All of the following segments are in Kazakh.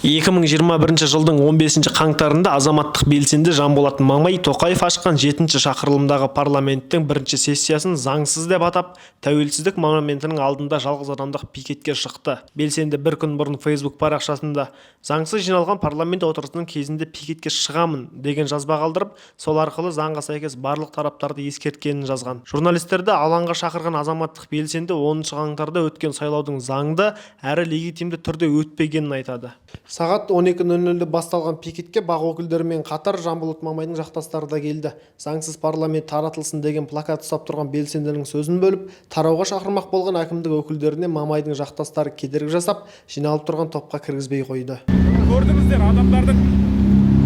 2021 жылдың 15 қаңтарында азаматтық белсенді Жанболат Мамай Тоқаев ашқан 7-ші шақырылымдағы парламенттің бірінші сессиясын заңсыз деп атап, тәуелсіздік монументінің алдында жалғыз адамдық пикетке шықты. Белсенді бір күн бұрын Facebook парақшасында заңсыз жиналған парламент отырысының кезінде пикетке шығамын деген жазба қалдырып, сол арқылы заңға сәйкес барлық тараптарды ескерткенін жазған. Журналистерді алаңға шақырған азаматтық белсенді 10 қаңтарда өткен сайлаудың заңды әрі легитимді түрде өтпегенін айтады. Сағат 12:00-де басталған пикетке бақ өкілдерімен қатар Жанболат Мамайдың жақтастары да келді. Заңсыз парламент таратылсын деген плакат ұстап тұрған белсендінің сөзін бөліп, тарауға шақырмақ болған әкімдік өкілдеріне Мамайдың жақтастары кедергі жасап, жиналып тұрған топқа кіргізбей қойды. Көрдіңіздер, адамдардың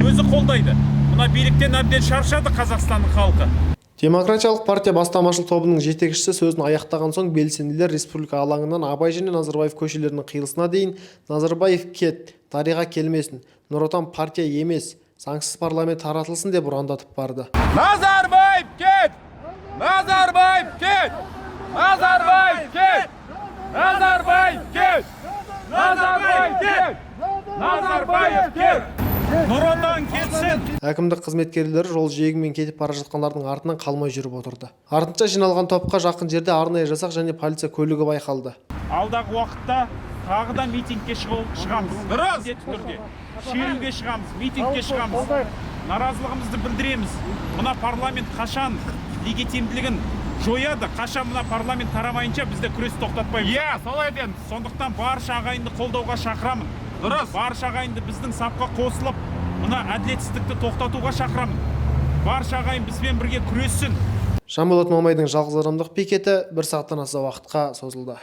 өзі қолдайды. Мына биліктен әбден шаршады Қазақстанның халқы. Демократиялық партия бастамашыл тобының жетекшісі сөзін аяқтаған соң белсенділер республика алаңынан Абай және Назарбаев көшелерінің қиылысына дейін «Назарбаев кет, дариға келмесін, Нұр Отан партия емес, заңсыз парламент таратылсын» деп ұрандатып барды. Назарбаев кет! Назарбаев кет! Назарбаев кет! Назарбаев кет! Назарбаев кет! Назарбаев кет! Нұр Отан кетсін! Әкімдік қызметкерлері жол жиегімен кетіп бара жатқандардың артынан қалмай жүріп отырды. Артынша жиналған топқа жақын жерде арнайы жасақ және полиция көлігі байқалды. Алдағы уақытта тағы да митингке шығамыз. Дұрыс! Шеруге шығамыз, митингке шығамыз. Наразылығымызды білдіреміз. Мына парламент қашан легитимділігін жояды, қашан мына парламент тарамайынша бізде күрес тоқтатпаймыз. Иә, солай ден. Сондықтан барша ағайынды қолдауға шақырамын. Дұрыс. Барша ағайынды біздің сапқа қосылып, мына әділетсіздікті тоқтатуға шақырамын. Барша ағайын бізбен бірге күресsin. Жанболат Мамайдың жалғыз адамдық пикеті 1 сағаттан аса уақытқа созылды.